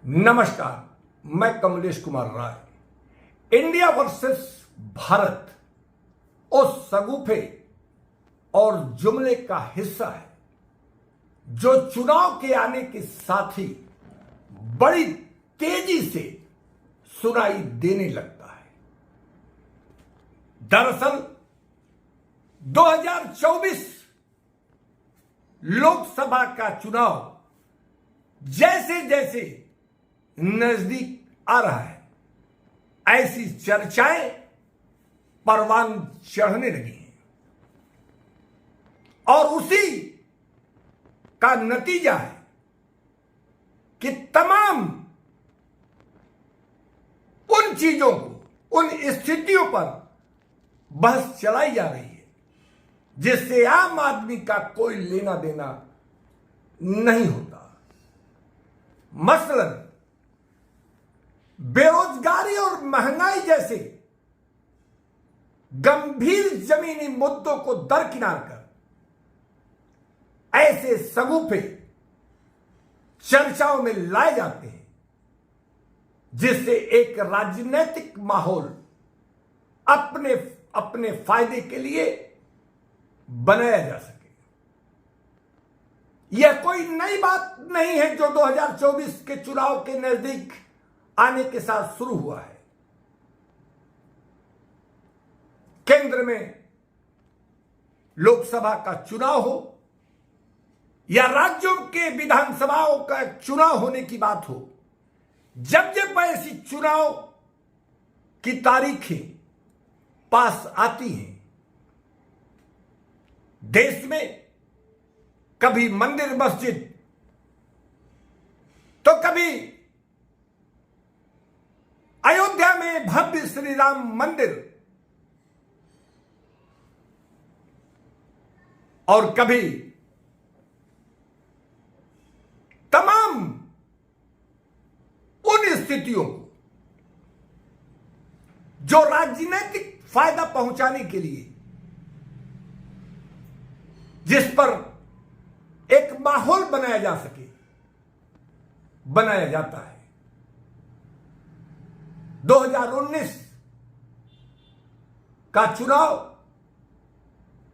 नमस्कार, मैं Kamlesh Kumar Rai. India versus Bharat उस सगुफे और जुमले का हिस्सा है जो चुनाव के आने के साथ ही बड़ी तेजी से सुनाई देने लगता है। दरअसल 2024 लोकसभा का चुनाव जैसे जैसे नजदीक आ रहा है, ऐसी चर्चाएं परवान चढ़ने लगी हैं और उसी का नतीजा है कि तमाम उन चीजों को, उन स्थितियों पर बहस चलाई जा रही है जिससे आम आदमी का कोई लेना देना नहीं होता। मसलन बेरोजगारी और महंगाई जैसे गंभीर जमीनी मुद्दों को दरकिनार कर ऐसे सगुफे चर्चाओं में लाए जाते हैं जिससे एक राजनीतिक माहौल अपने अपने फायदे के लिए बनाया जा सके। यह कोई नई बात नहीं है जो 2024 के चुनाव के नजदीक आने के साथ शुरू हुआ है। केंद्र में लोकसभा का चुनाव हो या राज्यों के विधानसभाओं का चुनाव होने की बात हो, जब जब ऐसी चुनाव की तारीखें पास आती हैं, देश में कभी मंदिर मस्जिद तो कभी अयोध्या में भव्य श्री राम मंदिर और कभी तमाम उन स्थितियों को जो राजनीतिक फायदा पहुंचाने के लिए, जिस पर एक माहौल बनाया जा सके, बनाया जाता है। 2019 का चुनाव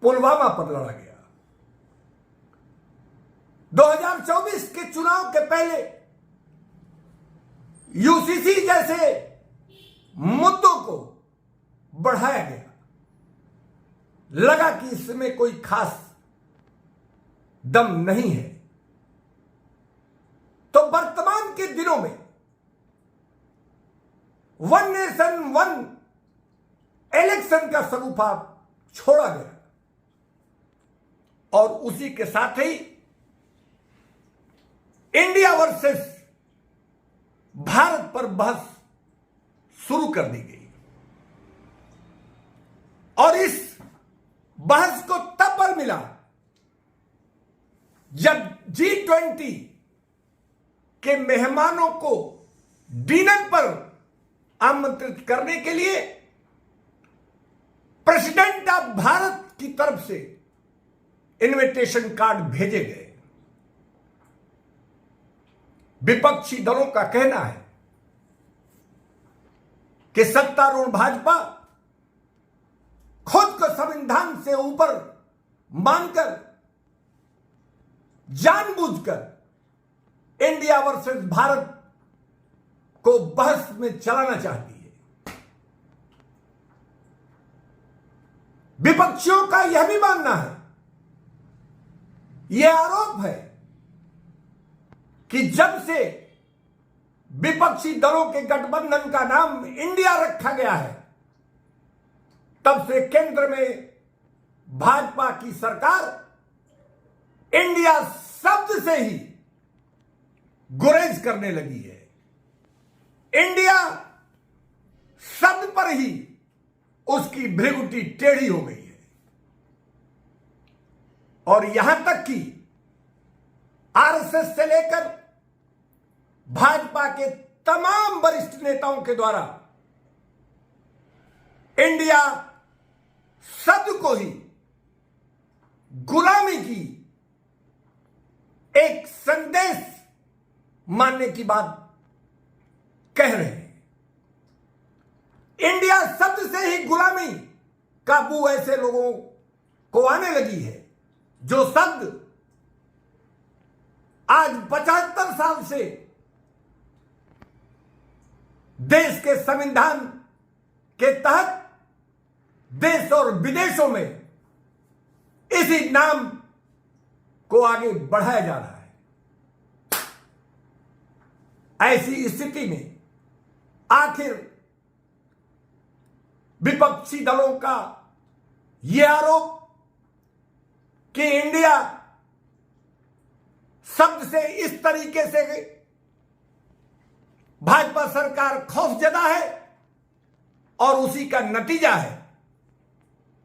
पुलवामा पर लड़ा गया। 2024 के चुनाव के पहले यूसीसी जैसे मुद्दों को बढ़ाया गया। लगा कि इसमें कोई खास दम नहीं है, तो वर्तमान के दिनों में वन नेशन वन इलेक्शन का सगुफा छोड़ा गया और उसी के साथ ही इंडिया वर्सेस भारत पर बहस शुरू कर दी गई। और इस बहस को तब बल मिला जब G20 के मेहमानों को डिनर पर आमंत्रित करने के लिए प्रेसिडेंट ऑफ भारत की तरफ से इनविटेशन कार्ड भेजे गए। विपक्षी दलों का कहना है कि सत्तारूढ़ भाजपा खुद को संविधान से ऊपर मानकर जानबूझकर इंडिया वर्सेस भारत को बहस में चलाना चाहती है। विपक्षियों का यह भी मानना है, यह आरोप है कि जब से विपक्षी दलों के गठबंधन का नाम इंडिया रखा गया है, तब से केंद्र में भाजपा की सरकार इंडिया शब्द से ही गुरेज करने लगी है। इंडिया शब्द पर ही उसकी भ्रिगुटी टेढ़ी हो गई है और यहां तक कि आरएसएस से लेकर भाजपा के तमाम वरिष्ठ नेताओं के द्वारा इंडिया शब्द को ही गुलामी की एक संदेश मानने की बात कह रहे हैं। इंडिया शब्द से ही गुलामी का बू ऐसे लोगों को आने लगी है, जो शब्द आज 75 साल से देश के संविधान के तहत देश और विदेशों में इसी नाम को आगे बढ़ाया जा रहा है। ऐसी स्थिति में आखिर विपक्षी दलों का यह आरोप कि इंडिया शब्द से इस तरीके से भाजपा सरकार खौफजदा है, और उसी का नतीजा है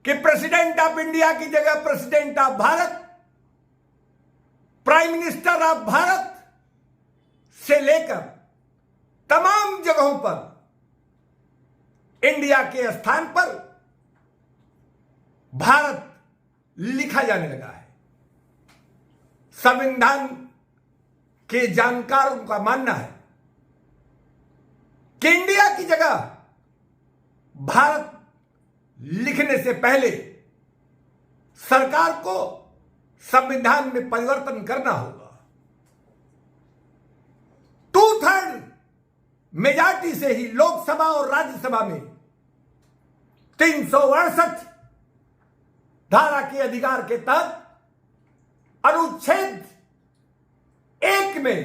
कि प्रेसिडेंट ऑफ इंडिया की जगह president of Bharat, prime minister of Bharat से लेकर तमाम जगहों पर इंडिया के स्थान पर भारत लिखा जाने लगा है। संविधान के जानकारों का मानना है कि इंडिया की जगह भारत लिखने से पहले सरकार को संविधान में परिवर्तन करना होगा। 2/3 मेजॉरिटी से ही लोकसभा और राज्यसभा में 368 धारा के अधिकार के तहत अनुच्छेद 1 में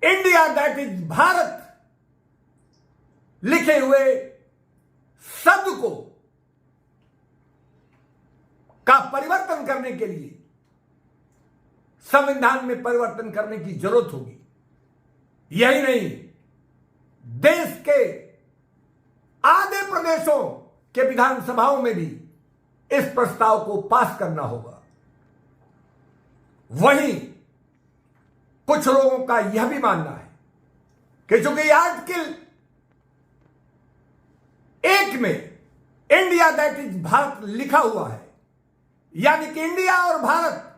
इंडिया दैट इज भारत लिखे हुए शब्द को का परिवर्तन करने के लिए संविधान में परिवर्तन करने की जरूरत होगी। यही नहीं, देश के आधे प्रदेशों के विधानसभाओं में भी इस प्रस्ताव को पास करना होगा। वहीं कुछ लोगों का यह भी मानना है कि चूंकि आर्टिकल 1 में इंडिया दैट इज भारत लिखा हुआ है, यानी कि इंडिया और भारत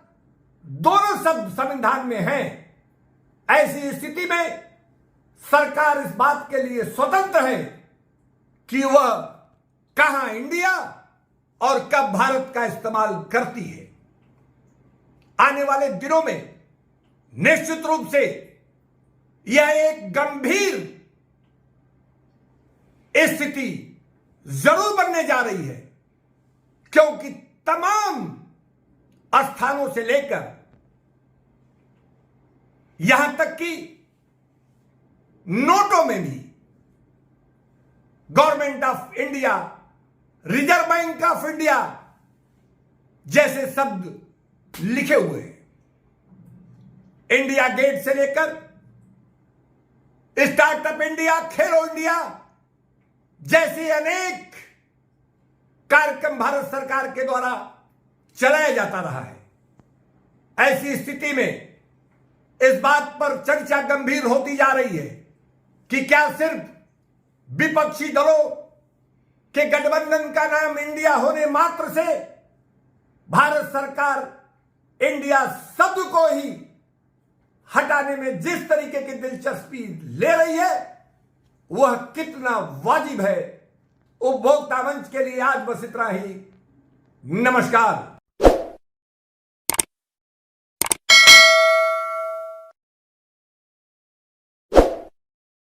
दोनों शब्द संविधान में हैं, ऐसी स्थिति में सरकार इस बात के लिए स्वतंत्र है कि वह कहां इंडिया और कब भारत का इस्तेमाल करती है। आने वाले दिनों में निश्चित रूप से यह एक गंभीर स्थिति जरूर बनने जा रही है, क्योंकि तमाम स्थानों से लेकर यहां तक कि नोटों में भी government of India, reserve bank of India जैसे शब्द लिखे हुए हैं। इंडिया गेट से लेकर स्टार्टअप इंडिया, खेलो इंडिया जैसे अनेक कार्यक्रम भारत सरकार के द्वारा चलाया जाता रहा है। ऐसी स्थिति में इस बात पर चर्चा गंभीर होती जा रही है कि क्या सिर्फ विपक्षी दलों के गठबंधन का नाम इंडिया होने मात्र से भारत सरकार इंडिया शब्द को ही हटाने में जिस तरीके की दिलचस्पी ले रही है, वह कितना वाजिब है। उपभोक्ता मंच के लिए आज बस इतना ही। नमस्कार।